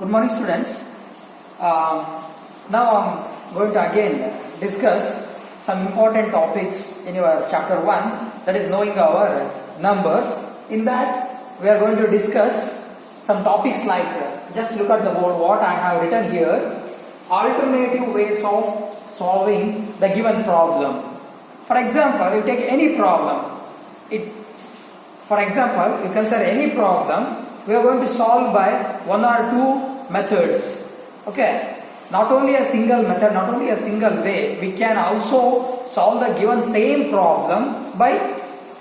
Good morning, students. Now I'm going to again discuss some important topics in your chapter 1, that is knowing our numbers. In that we are going to discuss some topics like, just look at the board what I have written here, alternative ways of solving the given problem. For example, you take any problem. For example, you consider any problem, we are going to solve by one or two methods. Okay, not only a single method, not only a single way, we can also solve the given same problem by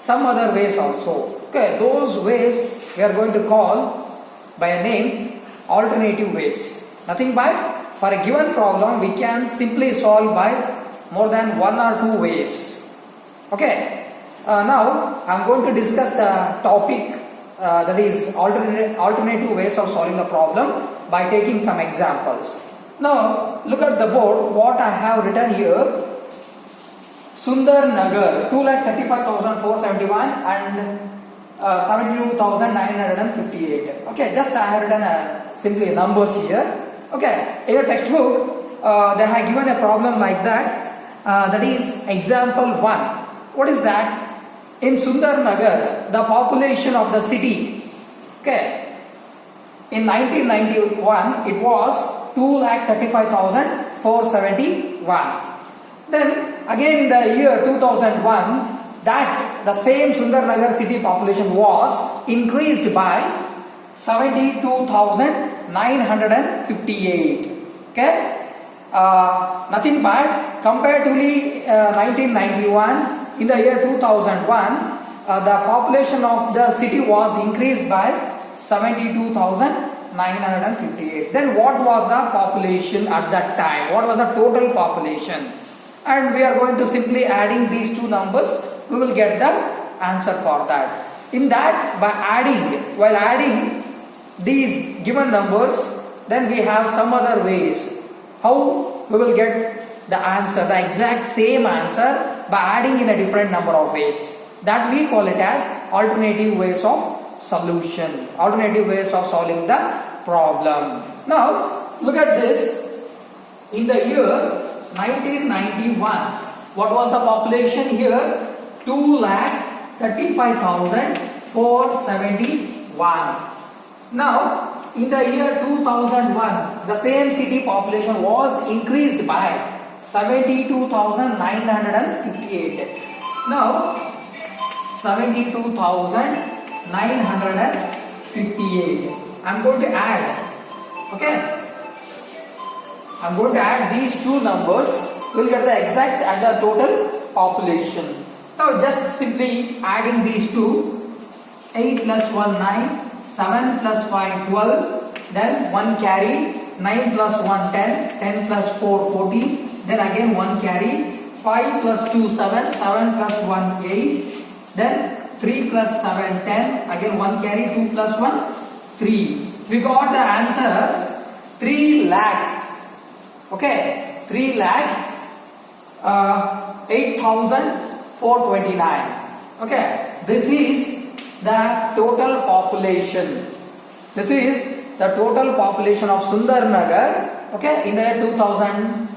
some other ways also. Okay, those ways we are going to call by a name alternative ways. Nothing but for a given problem we can simply solve by more than one or two ways. Okay. Now I am going to discuss the topic that is alternative ways of solving the problem by taking some examples. Now look at the board what I have written here. Sundar Nagar 2,35,471 and 72,958. Okay, just I have written simply numbers here. Okay, in your textbook they have given a problem like that. That is example 1. What is that? In Sundar Nagar, the population of the city, okay, in 1991 it was 2,35,471. Then again in the year 2001, that the same Sundar Nagar city population was increased by 72,958. Okay, nothing but comparatively 1991. In the year 2001, the population of the city was increased by 72,958. Then what was the population at that time? What was the total population? And we are going to simply adding these two numbers, we will get the answer for that. In that, while adding these given numbers, then we have some other ways how we will get the answer, the exact same answer, by adding in a different number of ways. That we call it as alternative ways of solution, alternative ways of solving the problem. Now look at this. In the year 1991, what was the population here? 2,35,471. Now in the year 2001, the same city population was increased by 72,958. Now 72,958. I'm going to add. Okay, I'm going to add these two numbers. We'll get the exact and the total population. Now just simply adding these two. 8 plus 1 9, 7 plus 5 12, then 1 carry, 9 plus 1 10, 10 plus 4 14. Then again 1 carry, 5 plus 2 7, 7 plus 1 8, then 3 plus 7 10, again 1 carry, 2 plus 1 3. We got the answer 3 lakh. Okay, 3 lakh 8,429. Okay, this is the total population. This is the total population of Sundar Nagar. Okay, in the year 2001.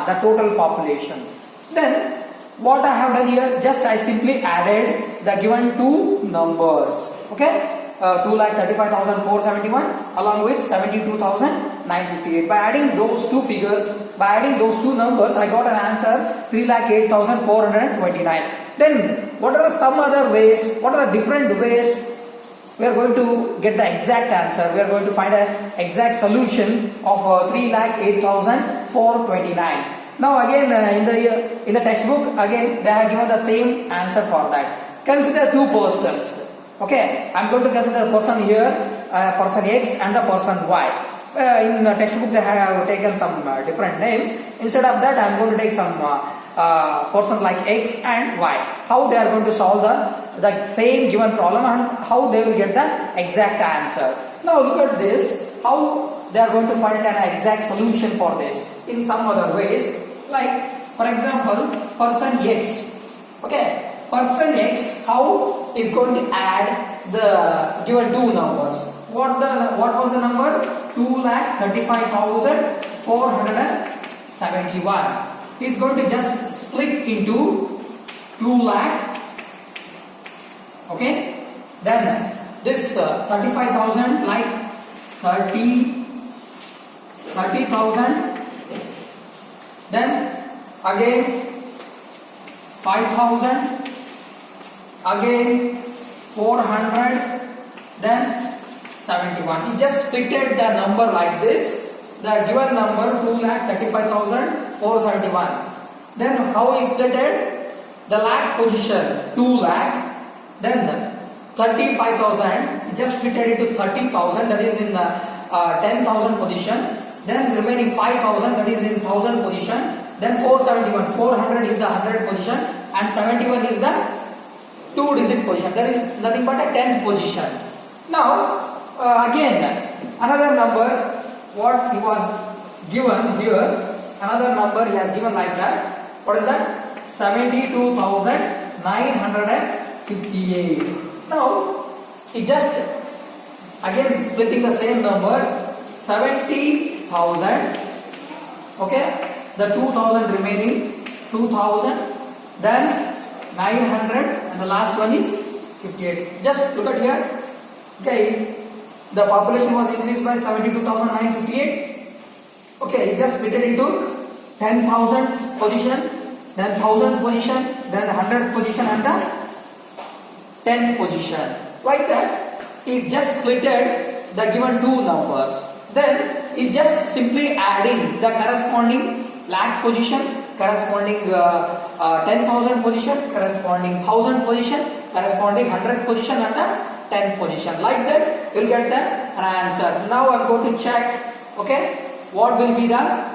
The total population. Then what I have done here, just I simply added the given two numbers. Okay, 2,35,471 along with 72,958. By adding those two figures, by adding those two numbers, I got an answer 3,08,429. Then what are some other ways? What are the different ways we are going to get the exact answer? We are going to find an exact solution of 3,08,429. Now again in the textbook again they have given the same answer for that. Consider two persons. Okay, I am going to consider the person here, person X and the person Y. In the textbook they have taken some different names. Instead of that I am going to take some person like X and Y. How they are going to solve the same given problem and how they will get the exact answer. Now look at this, how they are going to find an exact solution for this in some other ways. Like for example, person X. Okay, person X, how is going to add the given two numbers. What was the number? 2,35,471. Is going to just split into 2 lakh. Okay. Then this 35,000 like 30,000. Then again 5,000. Again 400. Then 71. He just splitted the number like this. The given number 2,35,471. Then how he splitted? The lakh position 2 lakh. Then 35,000. He just splitted it to 30,000. That is in the 10,000 position. Then remaining 5,000. That is in 1,000 position. Then 471. 400 is the 100 position. And 71 is the 2-digit position. That is nothing but a 10th position. Now again another number what he was given here, another number he has given like that. What is that? 72,958. Now he just again splitting the same number 70,000. Okay, the 2,000 remaining 2,000, then 900, and the last one is 58. Just look at here. Okay, the population was increased by 72,958. Okay, just split it into 10,000 position, then 1,000 position, then 100 position, and the 10th position. Like that, he just splitted the given two numbers. Then he just simply adding the corresponding lakh position, corresponding 10,000 position, corresponding 1,000 position, corresponding 100 position, and the 10th position. Like that, you'll get an answer. Now I'm going to check. Okay, what will be the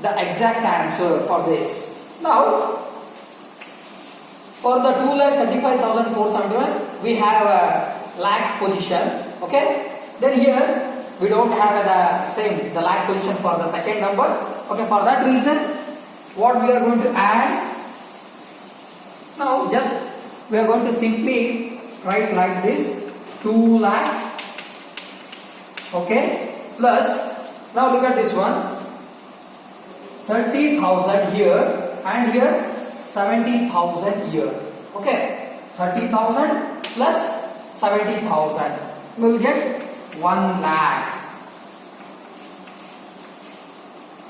exact answer for this? Now, for the 2,35,471, we have a lakh position. Okay, then here we don't have the lakh position for the second number. Okay, for that reason, what we are going to add? Now, just we are going to simply write like this: 2 lakh. Okay, plus now look at this one: 30,000 here, and here 70,000 here. Okay, 30,000 plus 70,000, we will get 1 lakh.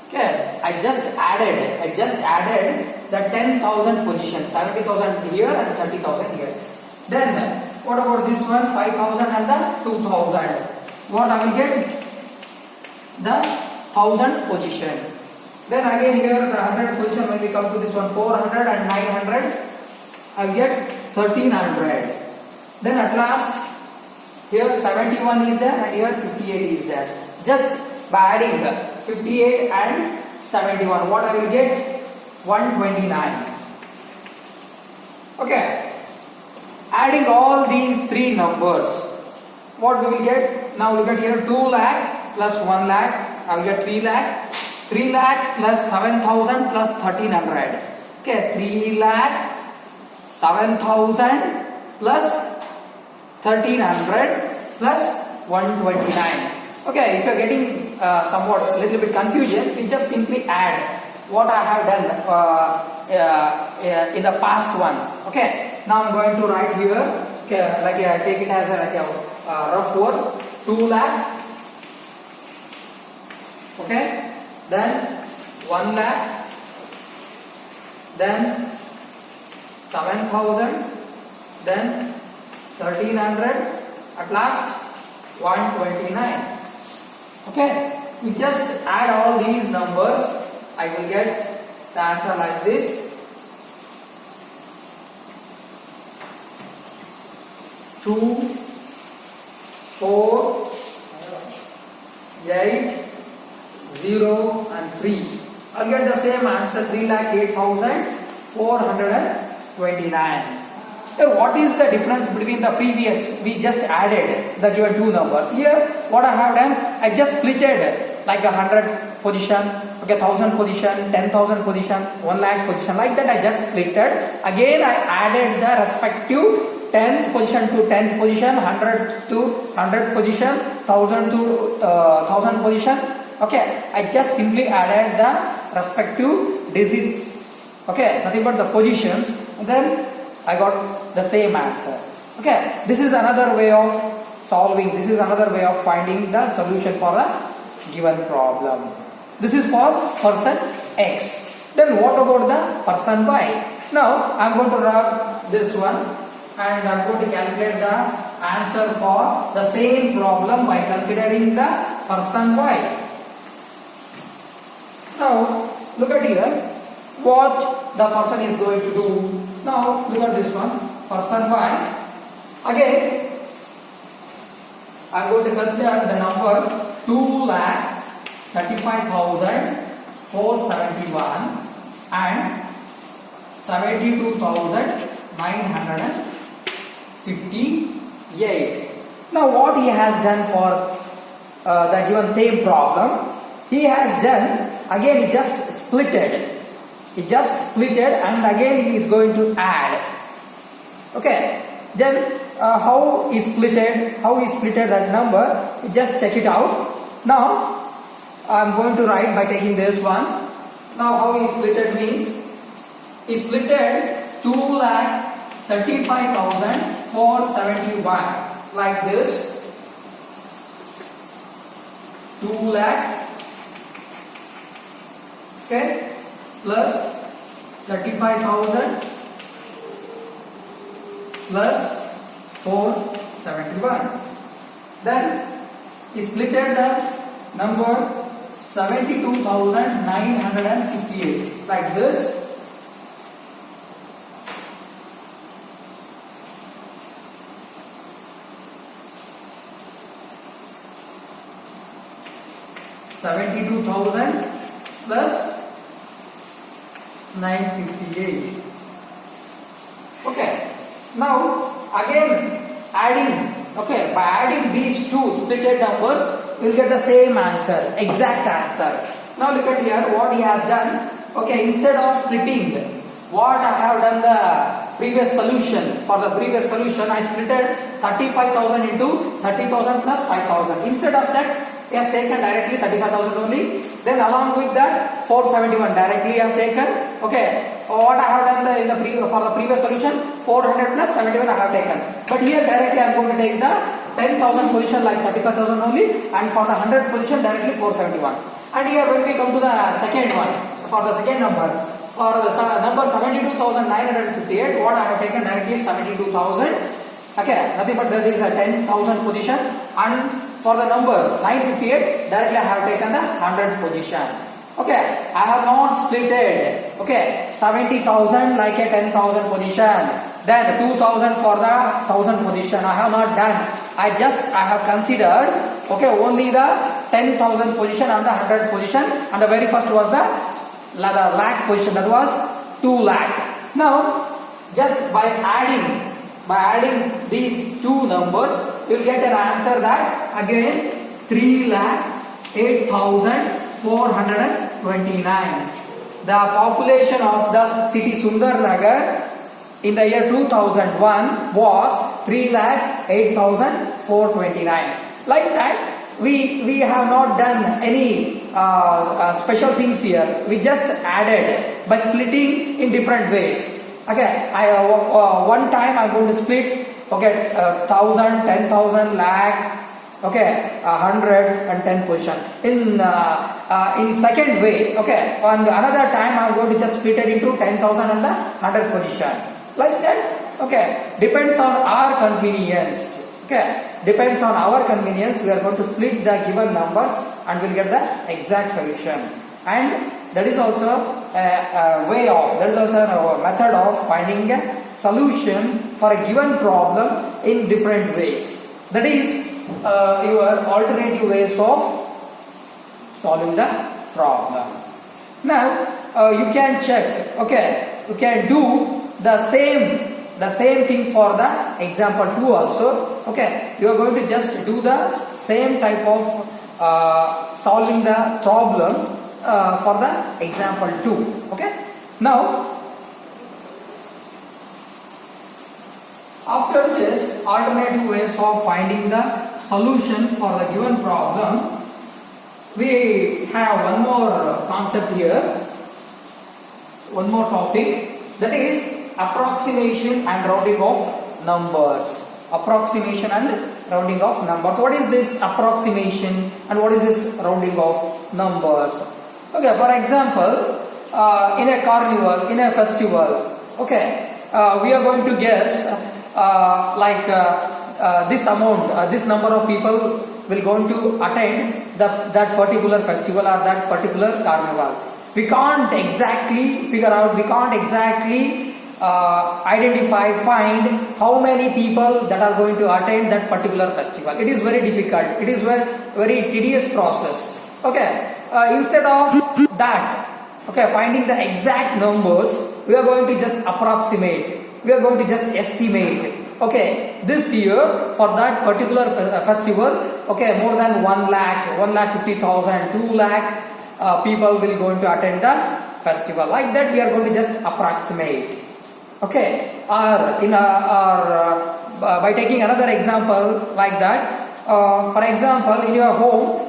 Okay, I just added the 10,000 position, 70,000 here and 30,000 here. Then what about this one? 5,000 and the 2,000. What I will get? The 1,000th position. Then again here the 100 position, when we come to this one, 400 and 900, I will get 1,300. Then at last here 71 is there and here 58 is there. Just by adding 58 and 71, what I will get? 129. Okay. Adding all these three numbers, what we will get? Now look at here: 2 lakh plus 1 lakh, I will get 3 lakh. 3 lakh plus 7,000 plus 1,300. Okay, 3 lakh, 7,000 plus 1,300 plus 129. Okay, if you are getting somewhat a little bit confusion, you just simply add what I have done in the past one. Okay. Now I'm going to write here, okay, like take it as a rough word: 2 lakh, okay, then 1 lakh, then 7,000, then 1,300, at last 129. Okay, we just add all these numbers, I will get the answer like this: 2, 4, 8, 0 and 3. I'll get the same answer: 3,08,429. What is the difference between the previous? We just added the given two numbers. Here what I have done, I just splitted like 100 position, okay, 1,000 position, 10,000 position, 1 lakh position, like that I just splitted. Again I added the respective 10th position to 10th position, 100 to 100th position, 1000 to 1000 position. Okay, I just simply added the respective digits. Okay, nothing but the positions, and then I got the same answer. Okay, this is another way of solving. This is another way of finding the solution for a given problem. This is for person X. Then what about the person Y? Now I am going to rub this one and I am going to calculate the answer for the same problem by considering the person Y. Now look at here what the person is going to do. Now look at this one, person Y. Again I am going to consider the number 2,35,471 and 72,958. Now what he has done for the given same problem, he has done, again he just splitted. He just splitted and again he is going to add. Okay, then how he splitted that number, just check it out. Now I am going to write by taking this one. Now how he splitted means, he splitted 2,35,471 like this. 2 lakh, okay, plus 35,000 plus 471. Then he splitted the number 72,958 like this. $72,000 plus 958. Okay. Now again adding. Okay, by adding these two splitted numbers, you will get the same answer, exact answer. Now look at here what he has done. Okay, instead of splitting, what I have done the previous solution. For the previous solution, I splitted 35,000 into 30,000 plus 5,000. Instead of that, he has taken directly 35,000 only. Then along with that 471 directly he has taken. Okay, what I have done for the previous solution, 400 plus 71 I have taken. But here directly I am going to take the 10,000 position like 35,000 only, and for the 100 position directly 471. And here when we come to the second one, so for the second number, for the number 72,958, what I have taken directly 72,000. Okay, nothing but that is a 10,000 position, and for the number 958 directly I have taken the 100 position. Okay, I have not splitted. Okay, 70,000 like a 10,000 position, then 2,000 for the 1,000 position. I have not done. I have considered, okay, only the 10,000 position and the 100 position, and the very first was the lakh position, that was 2 lakh. Now just by adding these two numbers, you will get an answer that again 3,08,429. The population of the city Sundarnagar in the year 2001 was 3,08,429. Like that, we have not done any special things here. We just added by splitting in different ways. Okay, one time I am going to split. Okay, 1,000, 10,000, lakh. Okay, 100 and 10 position. In second way. Okay, on another time I am going to just split it into 10,000 and the 100 position. Like that. Okay, depends on our convenience. Okay, depends on our convenience. We are going to split the given numbers and we'll get the exact solution. And that is also a way of, that is also a method of finding a solution for a given problem in different ways. That is your alternative ways of solving the problem. Now you can check. Okay, you can do the same thing for the example 2 also. Okay, you are going to just do the same type of solving the problem for the example 2. Okay, now After this, alternative ways of finding the solution for the given problem, we have one more concept here, one more topic, that is approximation and rounding of numbers. Approximation and rounding of numbers. What is this approximation and what is this rounding of numbers? Okay, for example, in a carnival, in a festival, okay, we are going to guess this amount, this number of people will going to attend that particular festival or that particular carnival. We can't exactly figure out, we can't exactly identify, find how many people that are going to attend that particular festival. It is very difficult. It is very tedious process. Okay, instead of that, okay, finding the exact numbers, we are going to just approximate. We are going to just estimate. Okay, this year for that particular festival, okay, more than 1 lakh, 1,50,000, 2 lakh people will going to attend the festival. Like that, we are going to just approximate. Okay, or by taking another example like that, for example, in your home,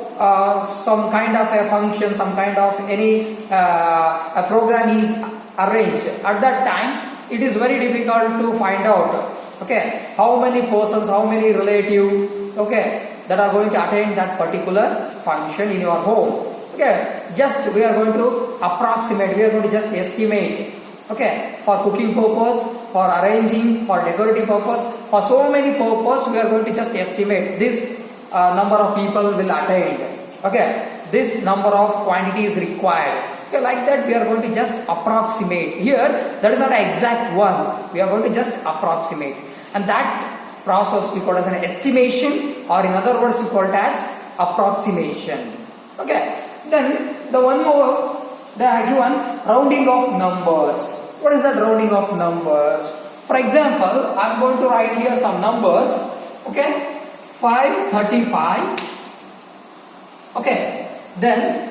some kind of a function, some kind of any a program is arranged. At that time, it is very difficult to find out, okay, how many persons, how many relatives, okay, that are going to attend that particular function in your home. Okay, just we are going to approximate, we are going to just estimate. Okay, for cooking purpose, for arranging, for decorative purpose, for so many purpose, we are going to just estimate this number of people will attend. Okay, this number of quantity is required. Okay, like that we are going to just approximate. Here, that is not an exact one. We are going to just approximate, and that process we call as an estimation, or in other words, we call it as approximation. Okay, then the one more, the given rounding of numbers. What is that rounding of numbers? For example, I am going to write here some numbers. Okay, 535. Okay, then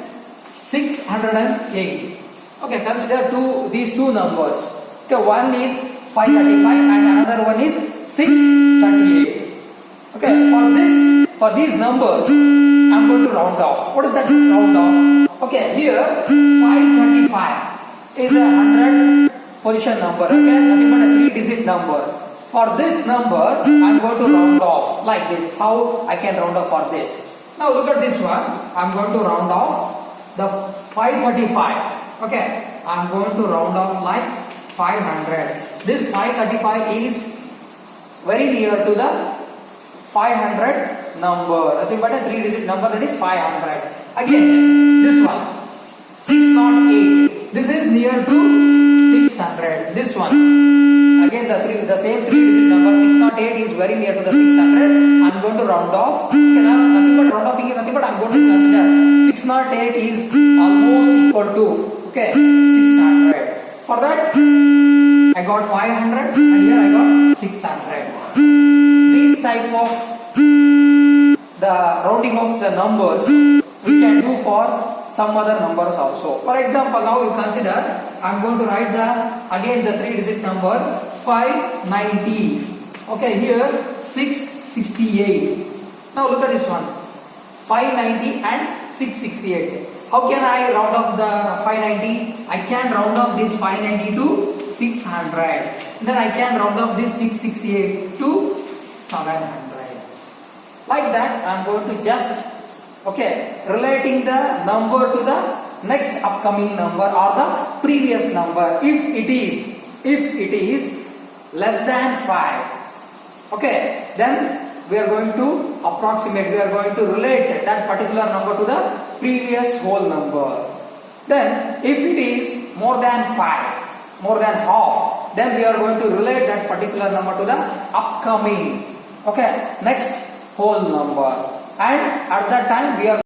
608. Okay, consider these two numbers. Okay, one is 535 and another one is 638. Okay, for these numbers, I am going to round off. What is that round off? Okay, here 535 is a 100 position number. Okay, nothing but a 3-digit number. For this number, I am going to round off like this. How I can round off for this? Now look at this one. I am going to round off the 535. Okay, I am going to round off like 500. This 535 is very near to the 500 number. Nothing but a 3-digit number, that is 500. Again, this one 608. This is near to 600. This one again, the same 3-digit number 608 is very near to the 600. I am going to round off. Okay, now nothing but round offing is nothing but I am going to consider 608 is almost equal to, okay, 600. For that, I got 500 and here I got 600. This type of the rounding of the numbers we can do for some other numbers also. For example, now you consider I am going to write again the 3-digit number 590. Okay, here 668. Now look at this one, 590 and 668. How can I round off the 590? I can round off this 590 to 600. Then I can round off this 668 to 700. Like that, I am going to just, okay, relating the number to the next upcoming number or the previous number. If it is less than 5, okay, then we are going to approximate, we are going to relate that particular number to the previous whole number. Then if it is more than 5, more than half, then we are going to relate that particular number to the upcoming, okay, next whole number, and at that time we are